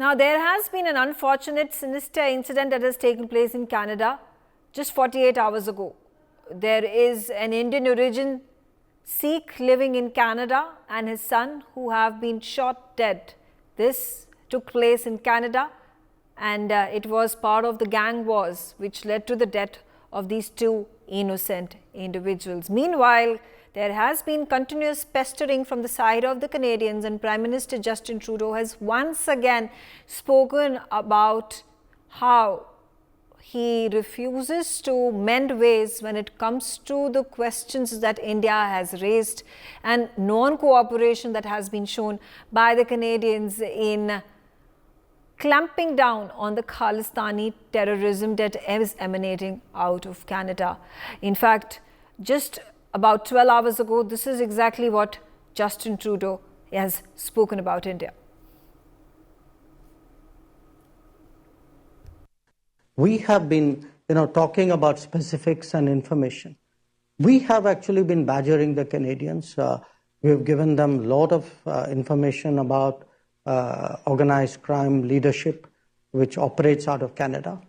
Now, there has been an unfortunate, sinister incident that has taken place in Canada just 48 hours ago. There is an Indian origin Sikh living in Canada and his son who have been shot dead. This took place in Canada, and it was part of the gang wars which led to the death of these two innocent individuals. Meanwhile, there has been continuous pestering from the side of the Canadians, and Prime Minister Justin Trudeau has once again spoken about how he refuses to mend ways when it comes to the questions that India has raised and non-cooperation that has been shown by the Canadians in clamping down on the Khalistani terrorism that is emanating out of Canada. In fact, just about 12 hours ago, this is exactly what Justin Trudeau has spoken about India. We have been, talking about specifics and information. We have actually been badgering the Canadians. We have given them a lot of information about organized crime leadership, which operates out of Canada.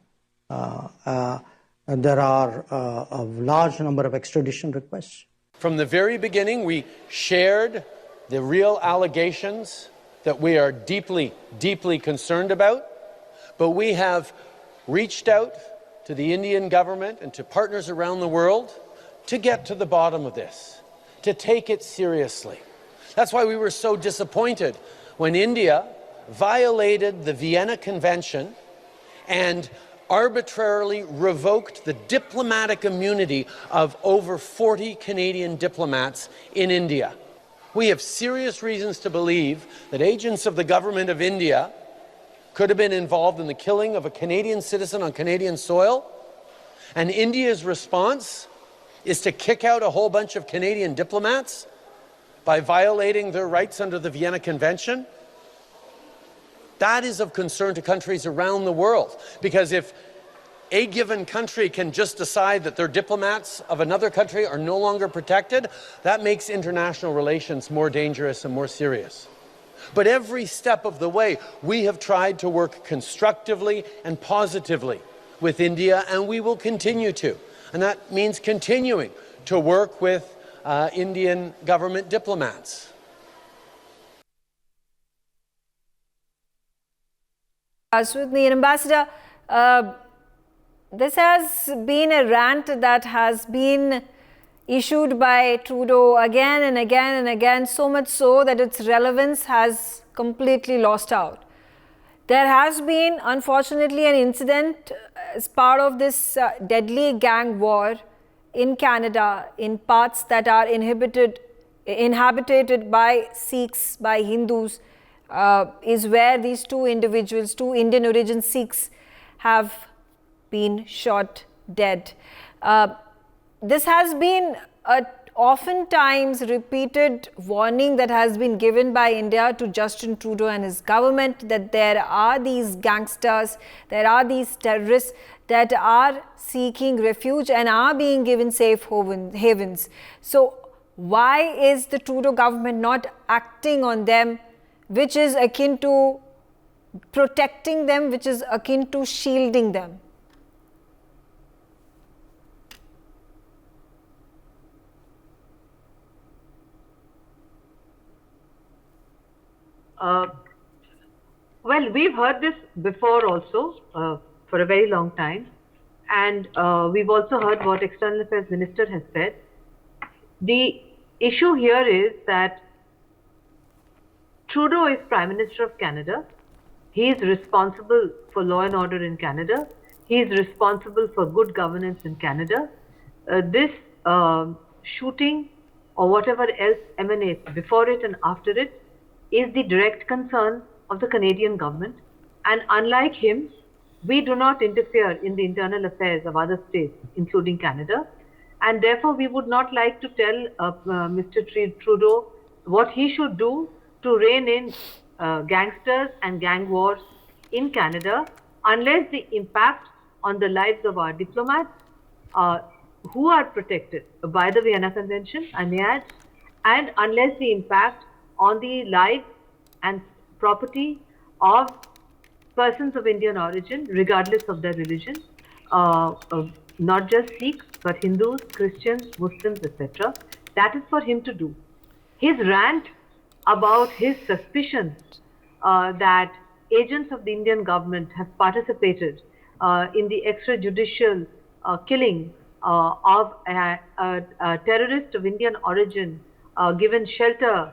And there are a large number of extradition requests. From the very beginning, we shared the real allegations that we are deeply, deeply concerned about, but we have reached out to the Indian government and to partners around the world to get to the bottom of this, to take it seriously. That's why we were so disappointed when India violated the Vienna Convention and arbitrarily revoked the diplomatic immunity of over 40 Canadian diplomats in India. We have serious reasons to believe that agents of the government of India could have been involved in the killing of a Canadian citizen on Canadian soil, and India's response is to kick out a whole bunch of Canadian diplomats by violating their rights under the Vienna Convention. That is of concern to countries around the world, because if a given country can just decide that their diplomats of another country are no longer protected, that makes international relations more dangerous and more serious. But every step of the way, we have tried to work constructively and positively with India, and we will continue to. And that means continuing to work with Indian government diplomats. With me, Ambassador, this has been a rant that has been issued by Trudeau again and again and again, so much so that its relevance has completely lost out. There has been, unfortunately, an incident as part of this deadly gang war in Canada in parts that are inhabited by Sikhs, by Hindus, is where these two individuals, two Indian origin Sikhs, have been shot dead. This has been a oftentimes repeated warning that has been given by India to Justin Trudeau and his government, that there are these gangsters, there are these terrorists that are seeking refuge and are being given safe havens. So why is the Trudeau government not acting on them, which is akin to protecting them, which is akin to shielding them? Well, we've heard this before also for a very long time, and we've also heard what External Affairs Minister has said. The issue here is that Trudeau is Prime Minister of Canada. He is responsible for law and order in Canada. He is responsible for good governance in Canada. This shooting or whatever else emanates before it and after it is the direct concern of the Canadian government, and unlike him, we do not interfere in the internal affairs of other states, including Canada, and therefore we would not like to tell Mr. Trudeau what he should do to rein in gangsters and gang wars in Canada, unless the impact on the lives of our diplomats who are protected by the Vienna Convention, I may add, and unless the impact on the lives and property of persons of Indian origin, regardless of their religion, not just Sikhs, but Hindus, Christians, Muslims, etc. That is for him to do. His rant about his suspicions that agents of the Indian government have participated in the extrajudicial killing of a terrorist of Indian origin, given shelter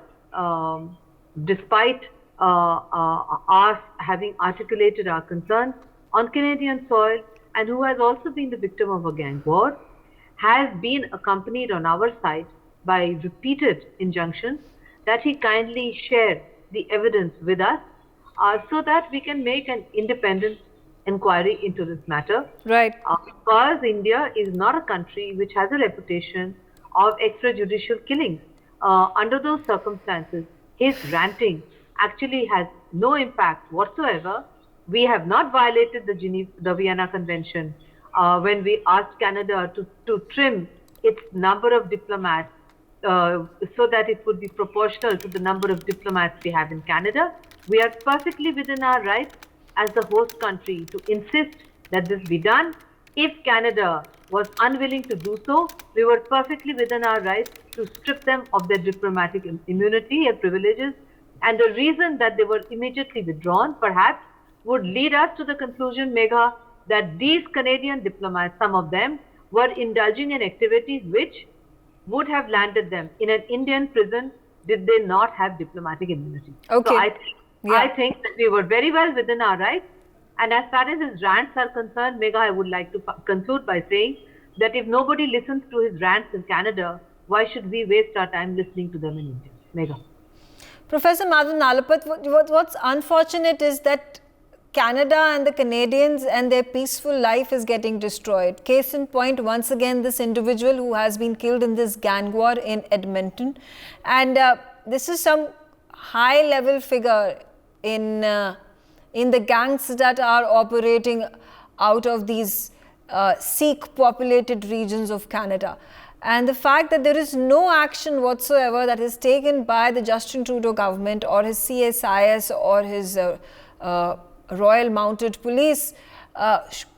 despite us having articulated our concerns on Canadian soil, and who has also been the victim of a gang war, has been accompanied on our side by repeated injunctions that he kindly share the evidence with us so that we can make an independent inquiry into this matter. Right. Because India is not a country which has a reputation of extrajudicial killings. Under those circumstances, his ranting actually has no impact whatsoever. We have not violated the Vienna Convention when we asked Canada to trim its number of diplomats so that it would be proportional to the number of diplomats we have in Canada. We are perfectly within our rights as the host country to insist that this be done. If Canada was unwilling to do so, we were perfectly within our rights to strip them of their diplomatic immunity and privileges. And the reason that they were immediately withdrawn, perhaps, would lead us to the conclusion, Megha, that these Canadian diplomats, some of them, were indulging in activities which would have landed them in an Indian prison did they not have diplomatic immunity. Okay. So I think that we were very well within our rights. And as far as his rants are concerned, Megha, I would like to conclude by saying that if nobody listens to his rants in Canada, why should we waste our time listening to them in India? Megha. Professor Madhav Nalapat, what's unfortunate is that Canada and the Canadians and their peaceful life is getting destroyed. Case in point, once again, this individual who has been killed in this gang war in Edmonton. And this is some high-level figure in the gangs that are operating out of these Sikh populated regions of Canada. And the fact that there is no action whatsoever that is taken by the Justin Trudeau government or his CSIS or his Royal Mounted Police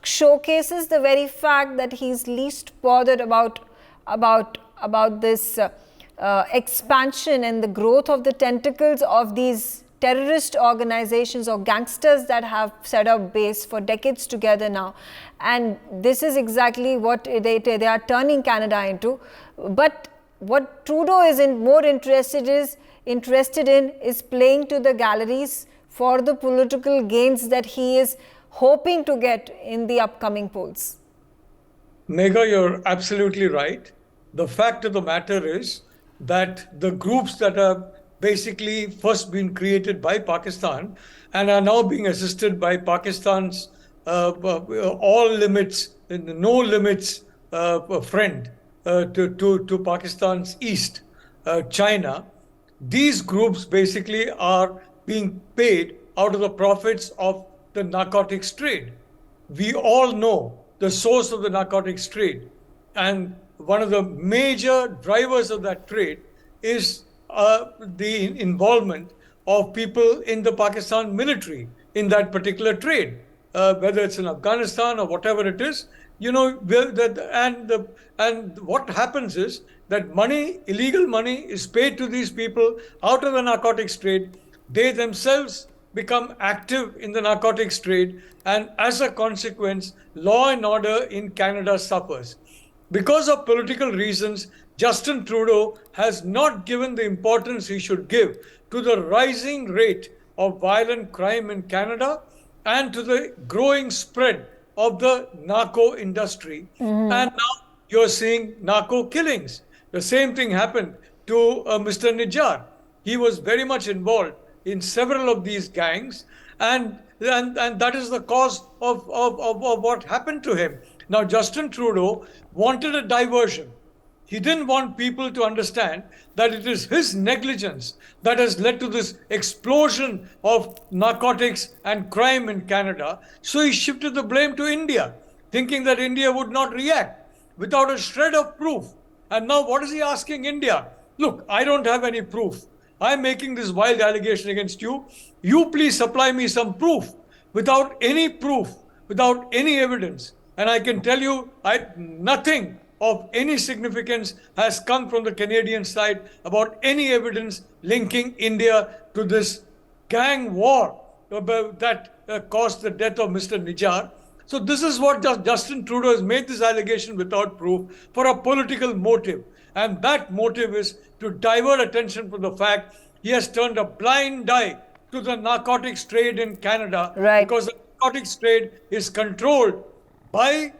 showcases the very fact that he's least bothered about this expansion and the growth of the tentacles of these terrorist organizations or gangsters that have set up base for decades together now. And this is exactly what they are turning Canada into. But what Trudeau is more interested in is playing to the galleries for the political gains that he is hoping to get in the upcoming polls. Megha, you're absolutely right. The fact of the matter is that the groups that have basically first been created by Pakistan and are now being assisted by Pakistan's all limits, no limits friend to Pakistan's east, China. These groups basically are being paid out of the profits of the narcotics trade. We all know the source of the narcotics trade, and one of the major drivers of that trade is the involvement of people in the Pakistan military in that particular trade, whether it's in Afghanistan or whatever it is. You know, and what happens is that money, illegal money, is paid to these people out of the narcotics trade. They themselves become active in the narcotics trade, and as a consequence, law and order in Canada suffers. Because of political reasons, Justin Trudeau has not given the importance he should give to the rising rate of violent crime in Canada and to the growing spread of the narco industry. And now you're seeing narco killings. The same thing happened to Mr. Nijjar. He was very much involved in several of these gangs, and that is the cause of what happened to him. Now, Justin Trudeau wanted a diversion. He didn't want people to understand that it is his negligence that has led to this explosion of narcotics and crime in Canada. So he shifted the blame to India, thinking that India would not react without a shred of proof. And now what is he asking India? Look, I don't have any proof. I'm making this wild allegation against you. You please supply me some proof. without any proof, without any evidence. And I can tell you, nothing of any significance has come from the Canadian side about any evidence linking India to this gang war that caused the death of Mr. Nijar. So this is what Justin Trudeau has made this allegation without proof for a political motive. And that motive is to divert attention from the fact he has turned a blind eye to the narcotics trade in Canada. Right. Because the narcotics trade is controlled by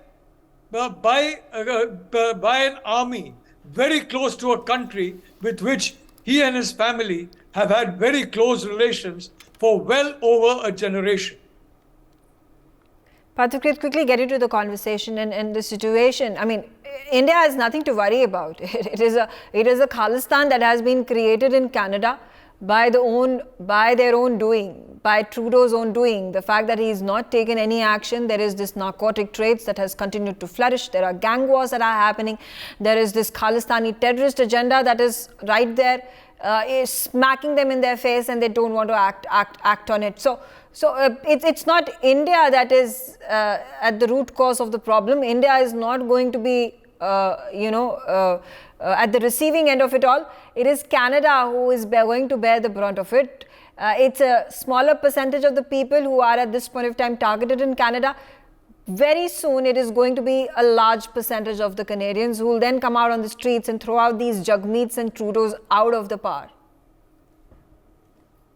an army very close to a country with which he and his family have had very close relations for well over a generation. Patrick, quickly get into the conversation and the situation. I mean, India has nothing to worry about. It is a Khalistan that has been created in Canada by their own doing, by Trudeau's own doing. The fact that he has not taken any action, there is this narcotic trades that has continued to flourish. There are gang wars that are happening. There is this Khalistani terrorist agenda that is right there, is smacking them in their face, and they don't want to act on it. So it's not India that is at the root cause of the problem. India is not going to be at the receiving end of it all. It is Canada who is going to bear the brunt of it. It's a smaller percentage of the people who are at this point of time targeted in Canada. Very soon it is going to be a large percentage of the Canadians who will then come out on the streets and throw out these Jagmeets and Trudeaus out of the power.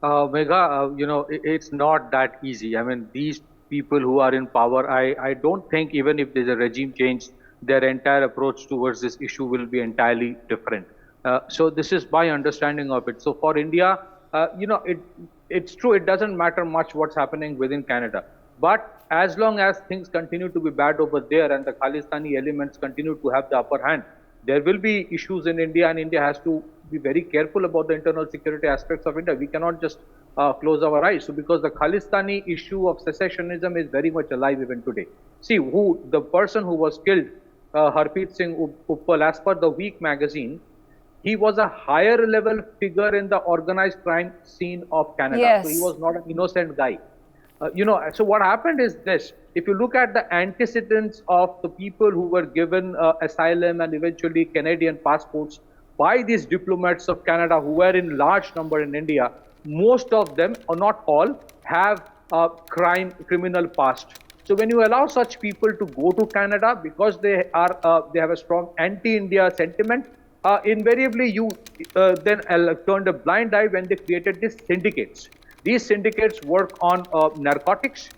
Megha, it's not that easy. I mean, these people who are in power, I don't think even if there's a regime change, their entire approach towards this issue will be entirely different. So this is my understanding of it. So for India, it's true, it doesn't matter much what's happening within Canada. But as long as things continue to be bad over there and the Khalistani elements continue to have the upper hand, there will be issues in India, and India has to be very careful about the internal security aspects of India. We cannot just close our eyes. So because the Khalistani issue of secessionism is very much alive even today. See, the person who was killed, Harpreet Singh Uppal, as per the Week magazine, he was a higher level figure in the organized crime scene of Canada. Yes. So he was not an innocent guy. So what happened is this: if you look at the antecedents of the people who were given asylum and eventually Canadian passports by these diplomats of Canada who were in large number in India, most of them, or not all, have a criminal past. So when you allow such people to go to Canada because they have a strong anti-India sentiment, invariably you then turned a blind eye when they created these syndicates. These syndicates work on narcotics.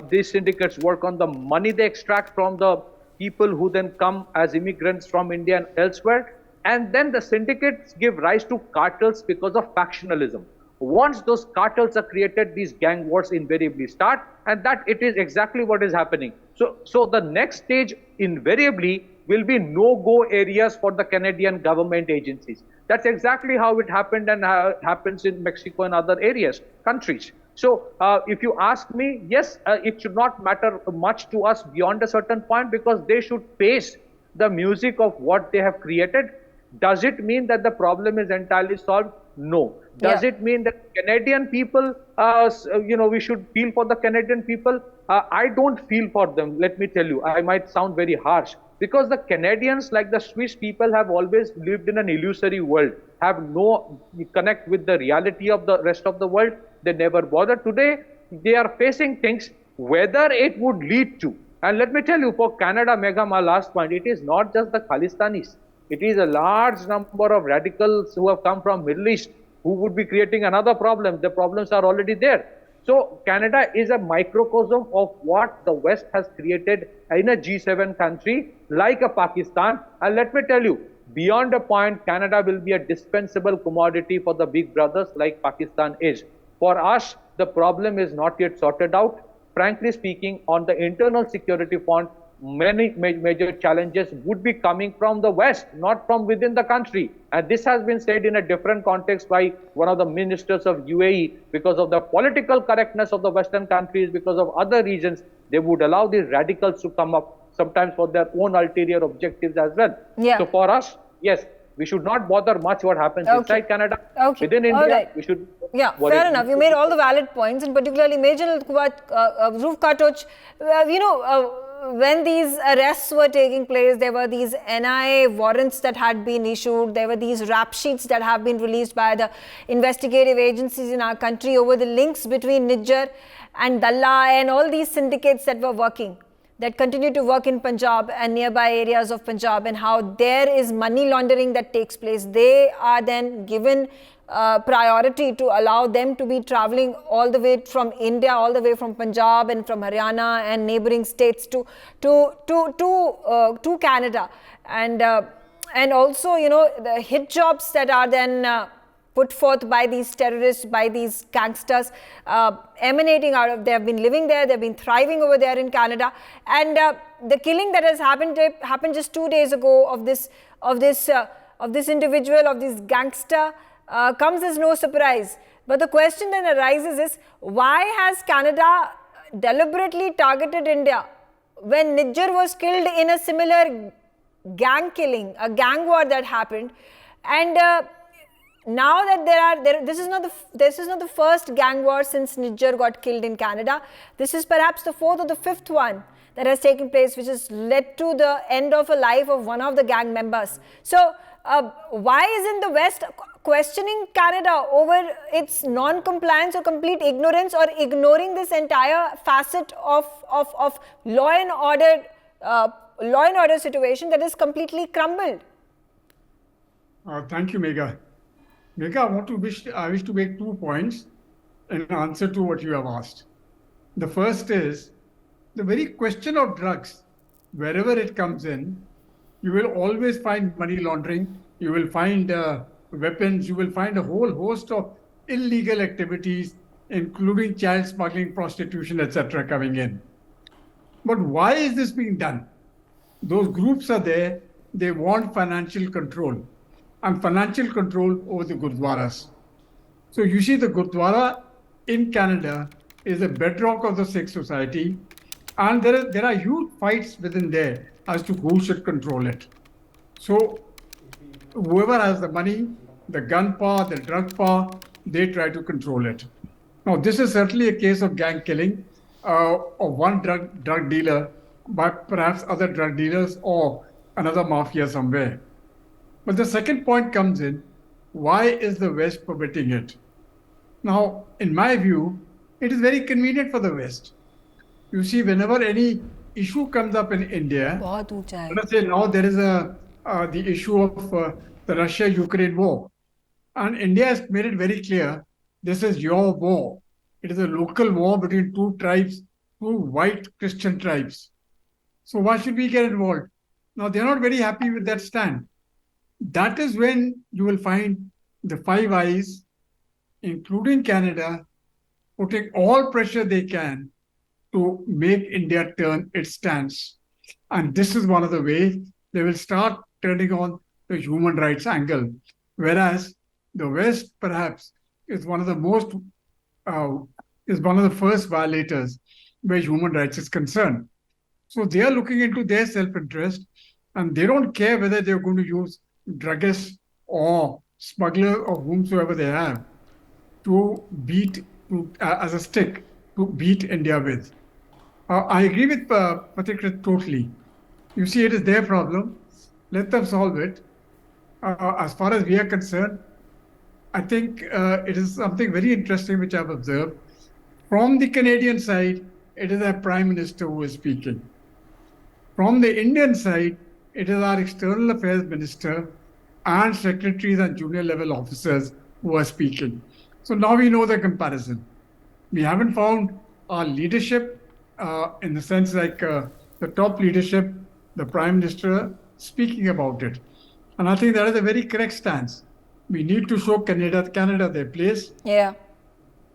These syndicates work on the money they extract from the people who then come as immigrants from India and elsewhere. And then the syndicates give rise to cartels because of factionalism. Once those cartels are created, these gang wars invariably start, and that it is exactly what is happening. So the next stage invariably will be no-go areas for the Canadian government agencies. That's exactly how it happened and happens in Mexico and other countries. So if you ask me, yes, it should not matter much to us beyond a certain point because they should face the music of what they have created. Does it mean that the problem is entirely solved? No. Does it mean that Canadian people, we should feel for the Canadian people? I don't feel for them, let me tell you. I might sound very harsh. Because the Canadians, like the Swiss people, have always lived in an illusory world, have no connect with the reality of the rest of the world. They never bother. Today, they are facing things, whether it would lead to. And let me tell you, for Canada, Megha, my last point, it is not just the Khalistanis. It is a large number of radicals who have come from Middle East who would be creating another problem. The problems are already there. So Canada is a microcosm of what the West has created in a G7 country like a Pakistan. And let me tell you, beyond a point, Canada will be a dispensable commodity for the big brothers like Pakistan is. For us, the problem is not yet sorted out. Frankly speaking, on the internal security front, many major challenges would be coming from the West, not from within the country. And this has been said in a different context by one of the ministers of UAE. Because of the political correctness of the Western countries, because of other reasons, they would allow these radicals to come up, sometimes for their own ulterior objectives as well. Yeah. So for us, yes, We should not bother much what happens inside Canada. Okay. Within India, All right. we should. Yeah, fair enough. You made all the valid points, and particularly Major Roof Katoch, when these arrests were taking place, there were these NIA warrants that had been issued. There were these rap sheets that have been released by the investigative agencies in our country over the links between Nijjar and Dalla and all these syndicates that were working, that continue to work in Punjab and nearby areas of Punjab, and how there is money laundering that takes place. They are then given priority to allow them to be traveling all the way from India, all the way from Punjab and from Haryana and neighboring states to Canada, and also, you know, the hit jobs that are then put forth by these terrorists, by these gangsters, emanating out of, they have been living there, they've been thriving over there in Canada, and the killing that has happened just 2 days ago of this individual, of this gangster, comes as no surprise. But the question then arises is, why has Canada deliberately targeted India when Nijjar was killed in a similar gang killing, a gang war that happened, and now that this is not the first gang war since Nijjar got killed in Canada. This is perhaps the fourth or the fifth one that has taken place, which has led to the end of a life of one of the gang members. So why isn't the West questioning Canada over its non-compliance or complete ignorance, or ignoring this entire facet of law and order situation that is completely crumbled? Thank you, Megha. Megha, I wish to make 2 points in answer to what you have asked. The first is the very question of drugs. Wherever it comes in, you will always find money laundering. You will find weapons. You will find a whole host of illegal activities, including child smuggling, prostitution, etc., coming in. But why is this being done? Those groups are there. They want financial control, and financial control over the Gurdwaras. So you see, the Gurdwara in Canada is a bedrock of the Sikh society, and there are huge fights within there as to who should control it. So whoever has the money, the gun power, the drug power, they try to control it. Now, this is certainly a case of gang killing of one drug dealer, but perhaps other drug dealers or another mafia somewhere. But the second point comes in, why is the West permitting it? Now, in my view, it is very convenient for the West. You see, whenever any issue comes up in India, let us say now there is the issue of the Russia-Ukraine war. And India has made it very clear, this is your war. It is a local war between two tribes, two white Christian tribes. So why should we get involved? Now, they're not very happy with that stand. That is when you will find the Five Eyes, including Canada, putting all pressure they can to make India turn its stance. And this is one of the ways they will start turning on the human rights angle. Whereas the West perhaps is one of the first violators where human rights is concerned. So they are looking into their self-interest, and they don't care whether they're going to use druggists or smugglers or whomsoever they have to beat as a stick to beat India with. I agree with Patrick totally. You see, it is their problem. Let them solve it. As far as we are concerned, I think it is something very interesting which I've observed. From the Canadian side, it is our Prime Minister who is speaking. From the Indian side, it is our External Affairs Minister and secretaries and junior level officers who are speaking. So now we know the comparison. We haven't found our leadership in the sense like the top leadership, the Prime Minister speaking about it. And I think that is a very correct stance. We need to show Canada their place. Yeah.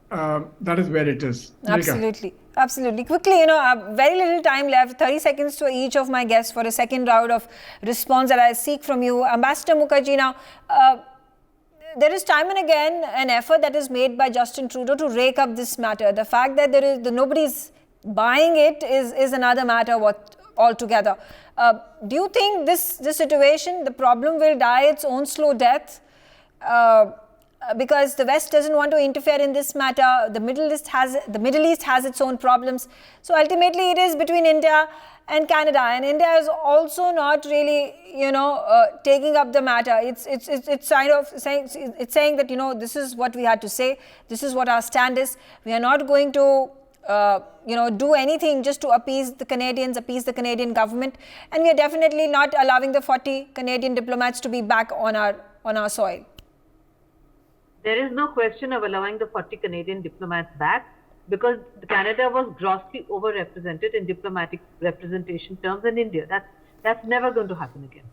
That is where it is. Absolutely. Absolutely. Quickly, very little time left, 30 seconds to each of my guests for a second round of response that I seek from you. Ambassador Mukherjee, now, there is time and again an effort that is made by Justin Trudeau to rake up this matter. The fact that nobody's buying it is another matter altogether. Do you think this situation, the problem will die its own slow death? Because the West doesn't want to interfere in this matter. The Middle East has its own problems. So ultimately, it is between India and Canada, and India is also not really, taking up the matter. It's kind of saying that this is what we had to say. This is what our stand is. We are not going to do anything just to appease the Canadians, appease the Canadian government, and we are definitely not allowing the 40 Canadian diplomats to be back on our soil. There is no question of allowing the 40 Canadian diplomats back, because Canada was grossly overrepresented in diplomatic representation terms in India. That's never going to happen again.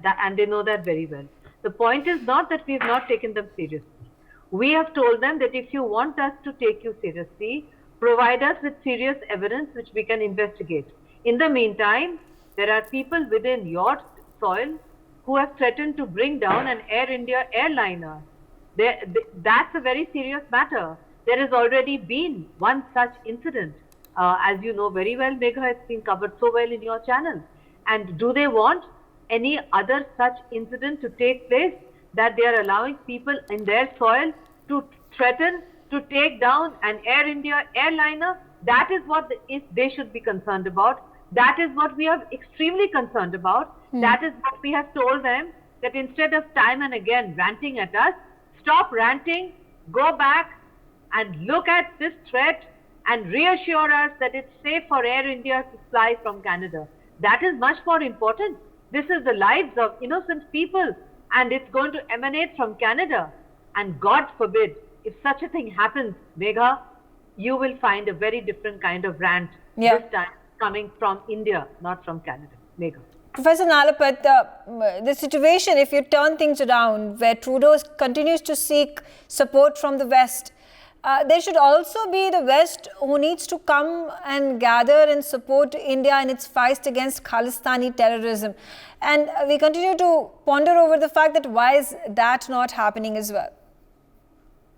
And they know that very well. The point is not that we have not taken them seriously. We have told them that if you want us to take you seriously, provide us with serious evidence which we can investigate. In the meantime, there are people within your soil who have threatened to bring down an Air India airliner. That's a very serious matter. There has already been one such incident. As you know very well, Megha, it's been covered so well in your channel. And do they want any other such incident to take place, that they are allowing people in their soil to threaten to take down an Air India airliner? That is what they should be concerned about. That is what we are extremely concerned about. That is what we have told them, that instead of time and again ranting at us, stop ranting, go back and look at this threat and reassure us that it's safe for Air India to fly from Canada. That is much more important. This is the lives of innocent people, and it's going to emanate from Canada. And God forbid, if such a thing happens, Megha, you will find a very different kind of rant this time coming from India, not from Canada. Megha. Professor Nalapat, the situation, if you turn things around, where Trudeau continues to seek support from the West, there should also be the West who needs to come and gather and support India in its fight against Khalistani terrorism. And we continue to ponder over the fact that why is that not happening as well?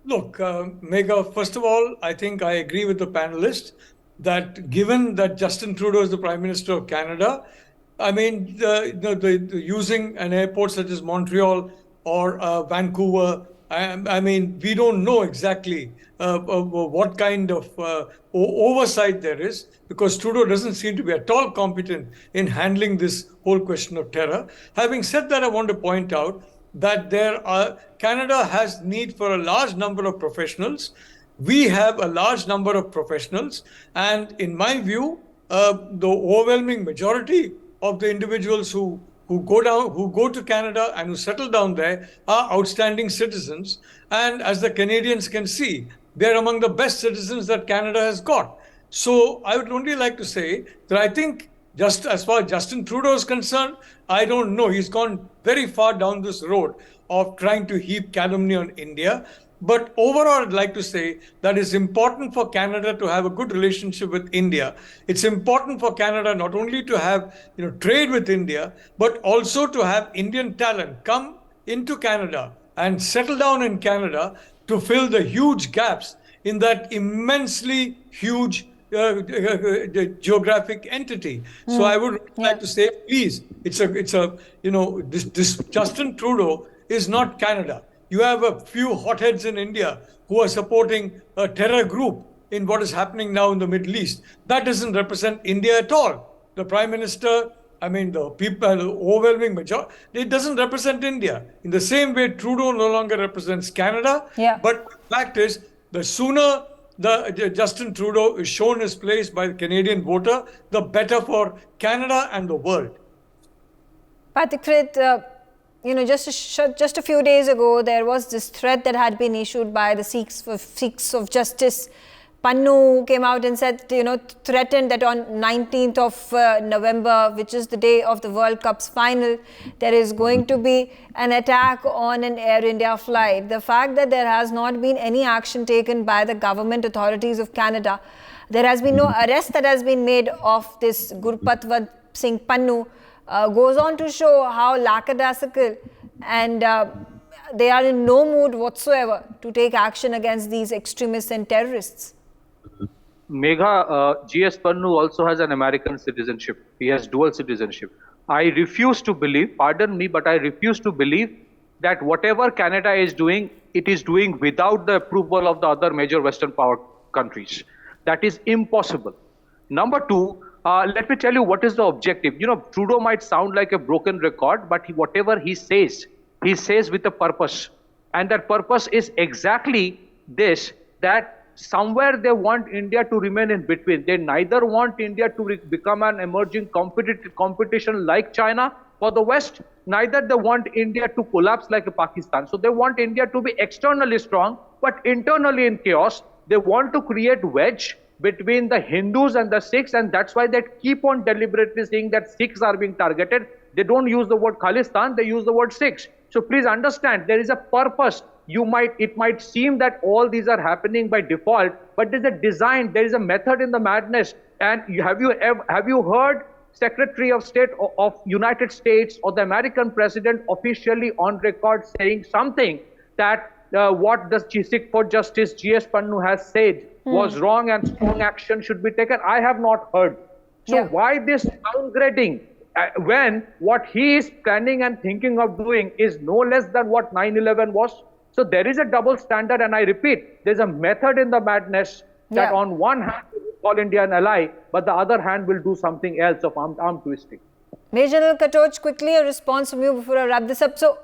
Look, Megha, first of all, I think I agree with the panelists that given that Justin Trudeau is the Prime Minister of Canada, I mean, using an airport such as Montreal or Vancouver, I mean, we don't know exactly what kind of oversight there is, because Trudeau doesn't seem to be at all competent in handling this whole question of terror. Having said that, I want to point out that Canada has need for a large number of professionals. We have a large number of professionals, and in my view, the overwhelming majority of the individuals who go to Canada and who settle down there are outstanding citizens. And as the Canadians can see, they're among the best citizens that Canada has got. So I would only like to say that I think, just as far as Justin Trudeau is concerned, I don't know. He's gone very far down this road of trying to heap calumny on India. But overall, I'd like to say that it's important for Canada to have a good relationship with India. It's important for Canada not only to have trade with India, but also to have Indian talent come into Canada and settle down in Canada to fill the huge gaps in that immensely huge geographic entity. So I would like to say, please, this Justin Trudeau is not Canada. You have a few hotheads in India who are supporting a terror group in what is happening now in the Middle East. That doesn't represent India at all. The Prime Minister, I mean, the people, the overwhelming majority, it doesn't represent India. In the same way, Trudeau no longer represents Canada. But the fact is, the sooner Justin Trudeau is shown his place by the Canadian voter, the better for Canada and the world. Harpreet, just a few days ago, there was this threat that had been issued by the Sikhs of Justice. Pannu came out and said, threatened that on 19th of November, which is the day of the World Cup's final, there is going to be an attack on an Air India flight. The fact that there has not been any action taken by the government authorities of Canada, there has been no arrest that has been made of this Gurpatwant Singh Pannu, goes on to show how lackadaisical and they are in no mood whatsoever to take action against these extremists and terrorists. Megha, GS Pannu also has an American citizenship. He has dual citizenship. I refuse to believe, pardon me, but I refuse to believe that whatever Canada is doing, it is doing without the approval of the other major Western power countries. That is impossible. Number two, let me tell you what is the objective. You know, Trudeau might sound like a broken record, but whatever he says with a purpose. And that purpose is exactly this, that somewhere they want India to remain in between. They neither want India to become an emerging competition like China for the West, neither they want India to collapse like Pakistan. So they want India to be externally strong, but internally in chaos. They want to create wedge between the Hindus and the Sikhs, and that's why they keep on deliberately saying that Sikhs are being targeted. They don't use the word Khalistan, they use the word Sikhs. So please understand, there is a purpose. It might seem that all these are happening by default, but there's a design, there is a method in the madness. And have you heard Secretary of State of United States or the American president officially on record saying something that what the Chief for Justice GS Pannu has said was wrong and strong action should be taken? I have not heard. So why this downgrading when what he is planning and thinking of doing is no less than what 9/11 was? So there is a double standard, and I repeat, there's a method in the madness that on one hand will call India an ally, but the other hand will do something else of arm twisting. Major General Katoch, quickly a response from you before I wrap this up. So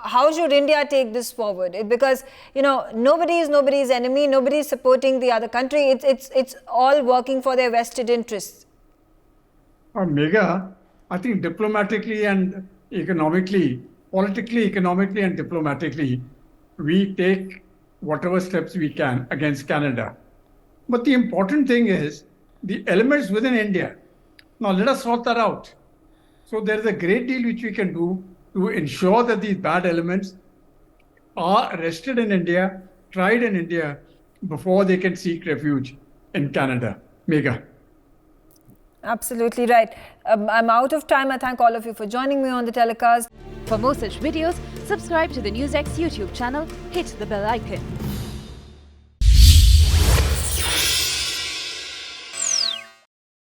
how should India take this forward? Because, you know, nobody is nobody's enemy, nobody is supporting the other country. It's all working for their vested interests. Megha, I think diplomatically and economically, politically, economically and diplomatically, we take whatever steps we can against Canada. But the important thing is the elements within India. Now let us sort that out. So there is a great deal which we can do to ensure that these bad elements are arrested in India, tried in India, before they can seek refuge in Canada. Megha. Absolutely right. I'm out of time. I thank all of you for joining me on the telecast. For more such videos, subscribe to the NewsX YouTube channel, hit the bell icon.